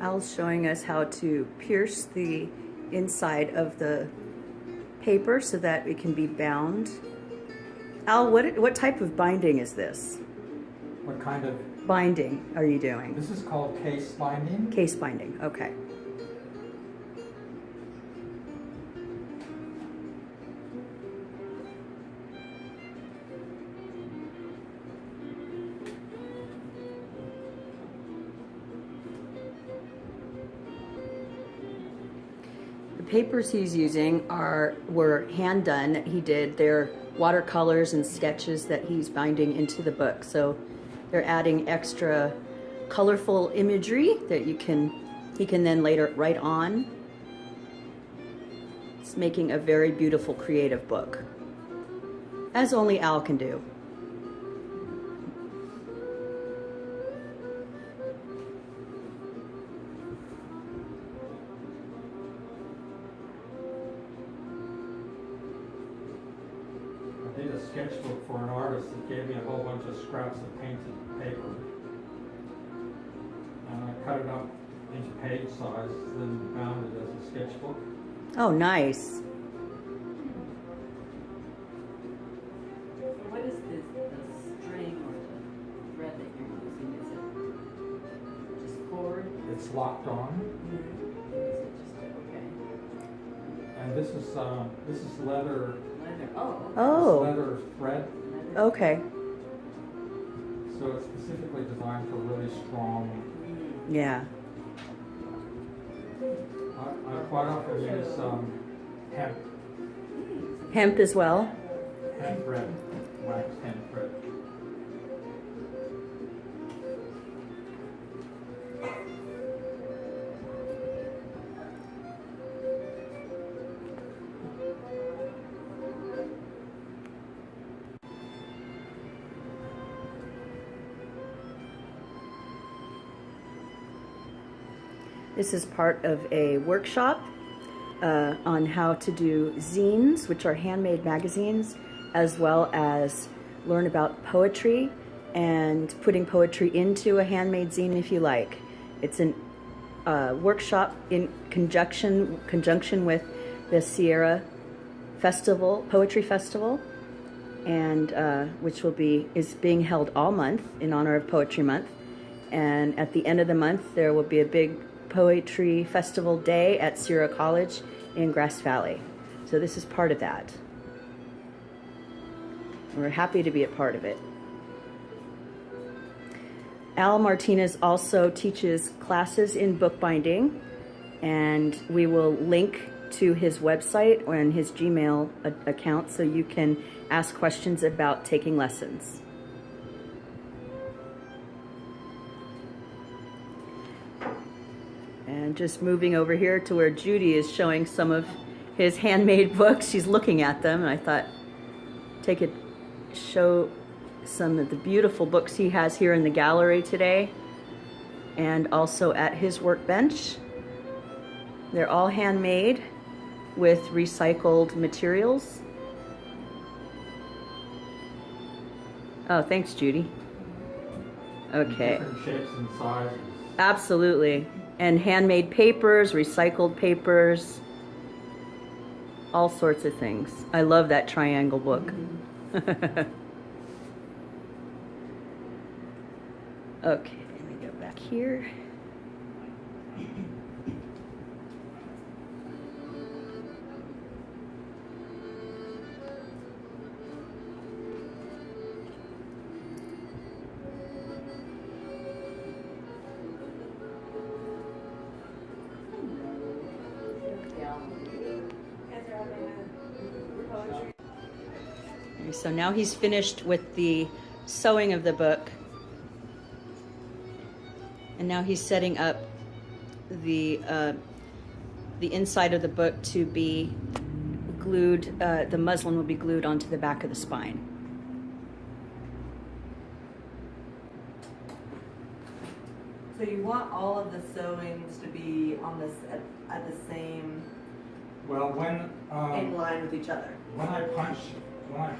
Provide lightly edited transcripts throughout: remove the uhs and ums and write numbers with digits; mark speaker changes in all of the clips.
Speaker 1: Al's showing us how to pierce the inside of the paper so that it can be bound. Al, what type of binding is this?
Speaker 2: What kind of
Speaker 1: binding are you doing?
Speaker 2: This is called case binding.
Speaker 1: Case binding, okay. The papers he's using were hand done. He did their watercolors and sketches that he's binding into the book. So they're adding extra colorful imagery that he can then later write on. It's making a very beautiful creative book, as only Al can do.
Speaker 2: I did a sketchbook for an artist that gave me a whole bunch of scraps of painted paper. And I cut it up into page size, then bound it as a sketchbook.
Speaker 1: Oh, nice.
Speaker 3: What is this, the string or the thread that you're using? Is it just cord?
Speaker 2: It's locked on.
Speaker 3: Is it just, okay.
Speaker 2: And this is leather.
Speaker 3: Leather, oh.
Speaker 1: Oh.
Speaker 2: It's leather thread.
Speaker 3: Leather.
Speaker 1: Okay.
Speaker 2: So it's specifically designed for really strong.
Speaker 1: Yeah.
Speaker 2: I quite often use hemp
Speaker 1: Hemp as well.
Speaker 2: thread, waxed hemp thread.
Speaker 1: This is part of a workshop on how to do zines, which are handmade magazines, as well as learn about poetry and putting poetry into a handmade zine if you like. It's a workshop in conjunction with the Sierra Festival, Poetry Festival, and which is being held all month in honor of Poetry Month. And at the end of the month, there will be a big Poetry Festival Day at Sierra College in Grass Valley. So this is part of that. We're happy to be a part of it. Al Martinez also teaches classes in bookbinding, and we will link to his website and his Gmail account so you can ask questions about taking lessons. And just moving over here to where Judy is showing some of his handmade books. She's looking at them, and I thought show some of the beautiful books he has here in the gallery today, and also at his workbench. They're all handmade with recycled materials. Oh, thanks, Judy. Okay.
Speaker 2: Different shapes and sizes.
Speaker 1: Absolutely. And handmade papers, recycled papers, all sorts of things. I love that triangle book. Okay, let me go back here. So now he's finished with the sewing of the book, and now he's setting up the inside of the book to be glued. The muslin will be glued onto the back of the spine.
Speaker 4: So you want all of the sewings to be on this at the same
Speaker 2: Well,
Speaker 4: in line with each other.
Speaker 2: when I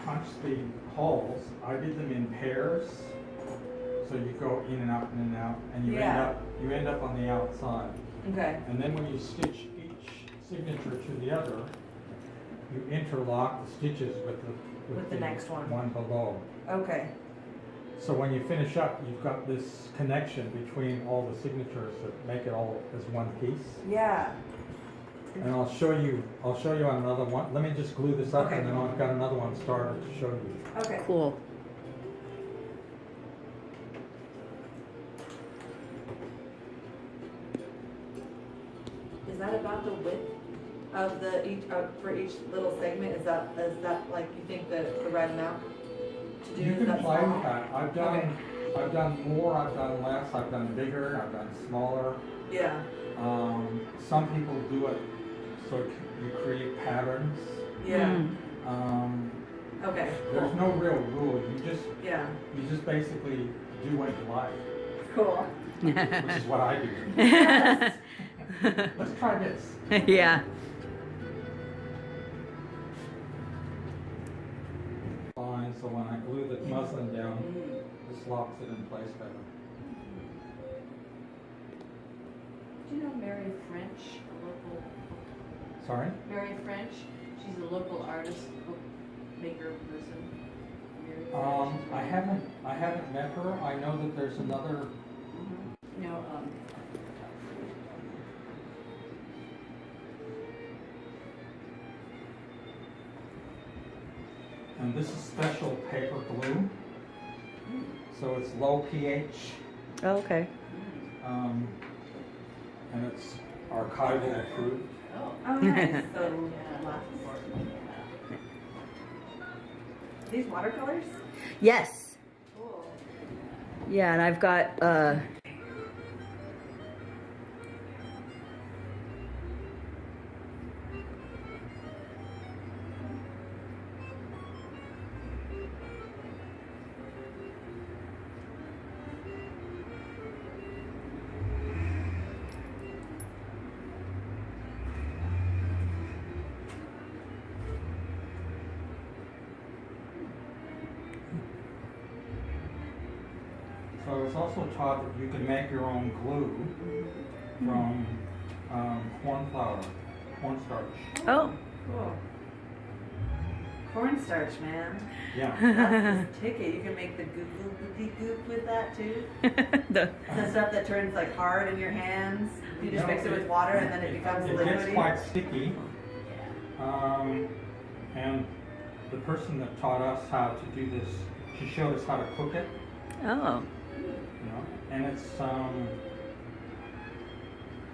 Speaker 2: punched the holes, I did them in pairs. So you go in and out and you
Speaker 4: Yeah.
Speaker 2: end up on the outside.
Speaker 4: Okay.
Speaker 2: And then when you stitch each signature to the other, you interlock the stitches with
Speaker 4: the next one.
Speaker 2: one below.
Speaker 4: Okay.
Speaker 2: So when you finish up, you've got this connection between all the signatures that make it all as one piece.
Speaker 4: Yeah.
Speaker 2: And I'll show you on another one. Let me just glue this up,
Speaker 4: Okay.
Speaker 2: and then I've got another one started to show you.
Speaker 4: Okay.
Speaker 1: Cool.
Speaker 4: Is that about the width of for each little segment? Is that like you think the right amount to do?
Speaker 2: You
Speaker 4: Is
Speaker 2: can
Speaker 4: that
Speaker 2: play
Speaker 4: small?
Speaker 2: with that. I've done more, I've done less, I've done bigger, I've done smaller.
Speaker 4: Yeah.
Speaker 2: Some people do it so you create patterns.
Speaker 4: Yeah.
Speaker 1: Mm.
Speaker 4: Okay.
Speaker 2: There's no real rule.
Speaker 4: Yeah.
Speaker 2: You just basically do what you like,
Speaker 4: Cool.
Speaker 2: which is what I do. Let's try this.
Speaker 1: Yeah.
Speaker 2: Fine. So when I glue the muslin down, this locks it in place better.
Speaker 3: Do you know Mary French, a local,
Speaker 2: Sorry?
Speaker 3: Mary French? She's a local artist, bookmaker person. Mary French.
Speaker 2: I haven't met her. I know that there's another.
Speaker 3: You know,
Speaker 2: And this is special paper glue. So it's low pH,
Speaker 1: Oh, okay.
Speaker 2: and it's archival approved.
Speaker 3: oh,
Speaker 4: Oh, nice.
Speaker 3: so,
Speaker 4: So
Speaker 3: yeah, lots of work.
Speaker 4: these watercolors?
Speaker 1: Yes.
Speaker 4: Cool.
Speaker 1: Yeah, and I've got
Speaker 2: So I was also taught that you can make your own glue from cornstarch.
Speaker 1: oh.
Speaker 4: Cool. Cornstarch, man.
Speaker 2: Yeah.
Speaker 4: That's the ticket. You can make the goop with that too.
Speaker 1: The-
Speaker 4: The stuff that turns like hard in your hands. You just mix it with water and then it becomes
Speaker 2: It gets
Speaker 4: liquidy.
Speaker 2: quite sticky. And the person that taught us how to do this, she showed us how to cook it.
Speaker 1: oh.
Speaker 2: You know, and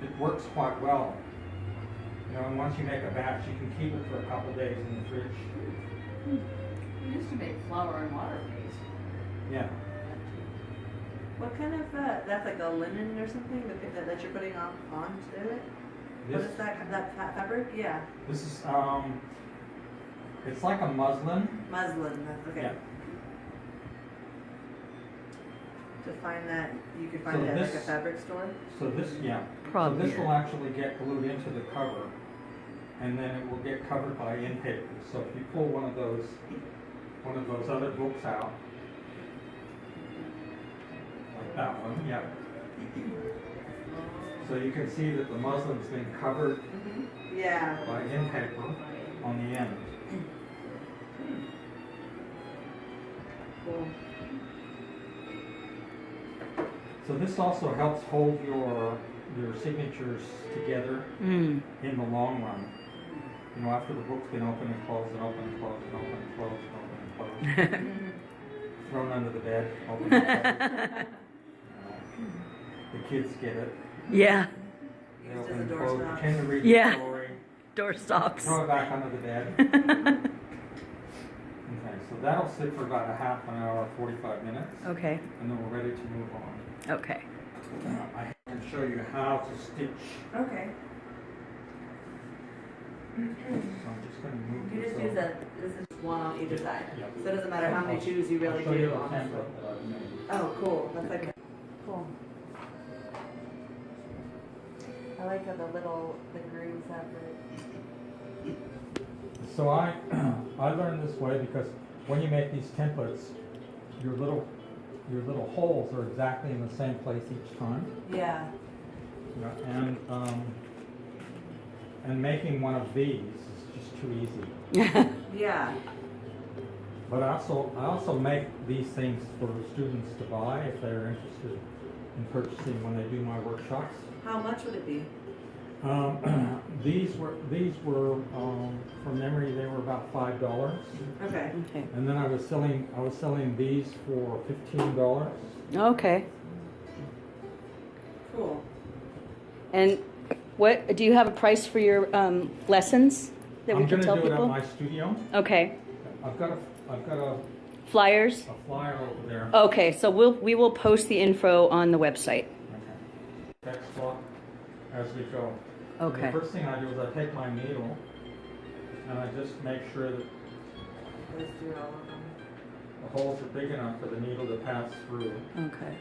Speaker 2: it works quite well. You know, and once you make a batch, you can keep it for a couple of days in the fridge.
Speaker 3: We used to make flour and water paste.
Speaker 2: Yeah.
Speaker 4: What kind of that's like a linen or something that you're putting onto it? What
Speaker 2: This
Speaker 4: is that fabric? Yeah.
Speaker 2: this is it's like a muslin.
Speaker 4: Muslin. That's okay.
Speaker 2: Yeah.
Speaker 4: To find that, you could find
Speaker 2: So
Speaker 4: it at like a
Speaker 2: this-
Speaker 4: fabric store.
Speaker 2: So this, yeah.
Speaker 1: Probably.
Speaker 2: So this will actually get glued into the cover, and then it will get covered by end paper. So if you pull one of those other books out, like that one, yeah. So you can see that the muslin's been covered
Speaker 4: Yeah.
Speaker 2: by end paper on the end.
Speaker 4: Cool.
Speaker 2: So this also helps hold your signatures together
Speaker 1: Mm.
Speaker 2: in the long run. You know, after the book's been open and closed and open and closed and open and closed and open and closed, thrown under the bed, open and closed. The kids get it.
Speaker 1: Yeah.
Speaker 2: They
Speaker 4: Used
Speaker 2: open
Speaker 4: as a
Speaker 2: and close,
Speaker 4: doorstop.
Speaker 2: pretend to read
Speaker 1: Yeah.
Speaker 2: the story,
Speaker 1: Door stops.
Speaker 2: throw it back under the bed. Okay, so that'll sit for about a half an hour, 45 minutes,
Speaker 1: Okay.
Speaker 2: and then we're ready to move on.
Speaker 1: Okay.
Speaker 2: I can show you how to stitch.
Speaker 4: Okay.
Speaker 2: So I'm just going to move
Speaker 4: You
Speaker 2: this
Speaker 4: just
Speaker 2: over.
Speaker 4: use that. This is one on either side.
Speaker 2: Yeah.
Speaker 4: So it doesn't matter how many shoes you really
Speaker 2: I'll show you
Speaker 4: do.
Speaker 2: the
Speaker 4: Honestly.
Speaker 2: template that I've made.
Speaker 4: Oh, cool. That's like cool. I like how the grooves have the.
Speaker 2: So I learned this way because when you make these templates, your little your little holes are exactly in the same place each time.
Speaker 4: Yeah.
Speaker 2: Yeah, and making one of these is just too easy.
Speaker 4: Yeah.
Speaker 2: But I also make these things for students to buy if they're interested in purchasing when they do my workshops.
Speaker 4: How much would it be?
Speaker 2: These were from memory they were about $5,
Speaker 4: Okay.
Speaker 1: Okay.
Speaker 2: and then I was selling these for $15.
Speaker 1: Okay.
Speaker 4: Cool.
Speaker 1: And what do you have a price for your lessons that we
Speaker 2: I'm
Speaker 1: can
Speaker 2: going
Speaker 1: tell
Speaker 2: to do
Speaker 1: people?
Speaker 2: it at my studio.
Speaker 1: Okay.
Speaker 2: I've got a
Speaker 1: Flyers.
Speaker 2: flyer over there.
Speaker 1: Okay, so we will post the info on the website.
Speaker 2: Okay. Text block as we go.
Speaker 1: Okay.
Speaker 2: The first thing I do is I take my needle and I just make sure that
Speaker 4: Let's do all of them.
Speaker 2: the holes are big enough for the needle to pass through.
Speaker 1: Okay.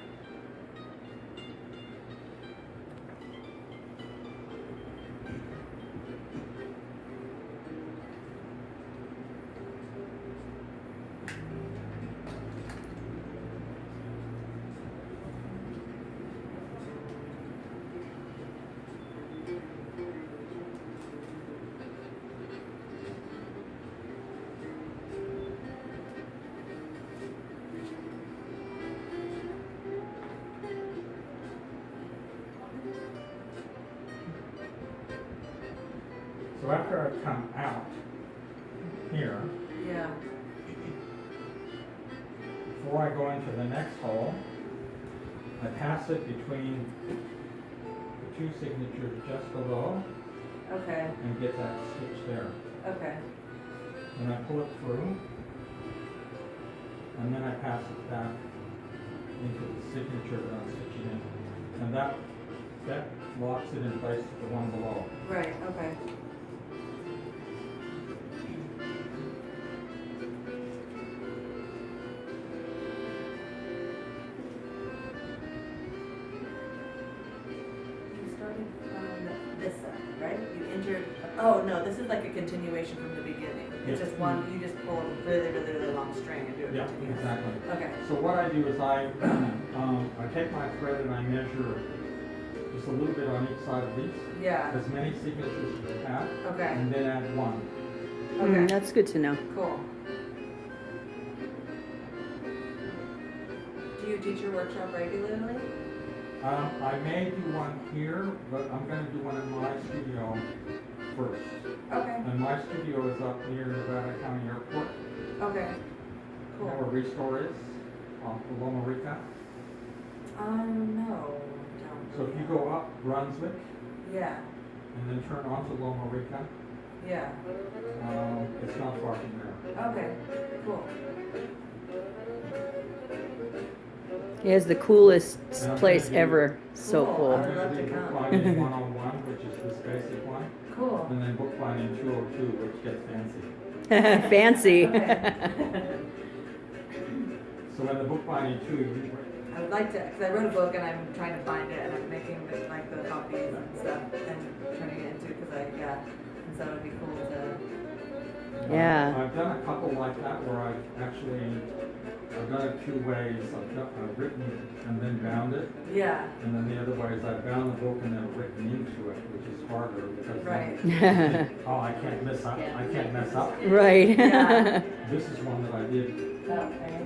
Speaker 2: So after I come out here,
Speaker 4: Yeah.
Speaker 2: before I go into the next hole, I pass it between the two signatures just below
Speaker 4: Okay.
Speaker 2: and get that stitch there.
Speaker 4: Okay.
Speaker 2: Then I pull it through, and then I pass it back into the signature that I'm stitching in. And that locks it in place with the one below.
Speaker 4: Right. Okay. You started from this side, right? You entered. Oh no, this is like a continuation from the beginning. It's
Speaker 2: Yeah.
Speaker 4: just one. You just pull a really long string and do it
Speaker 2: Yeah,
Speaker 4: continuous.
Speaker 2: exactly.
Speaker 4: Okay.
Speaker 2: So what I do is I take my thread and I measure just a little bit on each side of these,
Speaker 4: Yeah.
Speaker 2: as many signatures as I have,
Speaker 4: Okay.
Speaker 2: and then add one.
Speaker 4: Okay.
Speaker 1: That's good to know.
Speaker 4: Cool. Do you teach your workshop regularly?
Speaker 2: I may do one here, but I'm going to do one in my studio first.
Speaker 4: Okay.
Speaker 2: And my studio is up near Nevada County Airport.
Speaker 4: Okay.
Speaker 2: You know
Speaker 4: Cool.
Speaker 2: where Restore is, off the Loma Rica.
Speaker 4: No.
Speaker 2: So if you go up Brunswick
Speaker 4: Yeah.
Speaker 2: and then turn onto Loma Rica,
Speaker 4: Yeah.
Speaker 2: it's not far from there.
Speaker 4: Okay. Cool.
Speaker 1: It is the coolest
Speaker 2: And I'm
Speaker 1: place
Speaker 2: gonna do-
Speaker 1: ever. So
Speaker 4: Cool.
Speaker 1: cool.
Speaker 4: I would love to
Speaker 2: do
Speaker 4: come.
Speaker 2: bookbinding 101, which is this basic one,
Speaker 4: Cool.
Speaker 2: and then bookbinding 202, which gets fancy.
Speaker 1: Fancy.
Speaker 2: So in the bookbinding 2,
Speaker 4: I would like to, because I wrote a book and I'm trying to find it and I'm making like the copies and stuff and turning it into, because and so it would be cool to.
Speaker 1: Yeah.
Speaker 2: I've done a couple like that where I've done it two ways. I've written and then bound it,
Speaker 4: Yeah.
Speaker 2: and then the other way is I've bound the book and then written into it, which is harder because
Speaker 4: Right.
Speaker 2: I can't mess up. I can't mess up.
Speaker 1: Right.
Speaker 4: Yeah.
Speaker 2: This is one that I did
Speaker 4: Okay.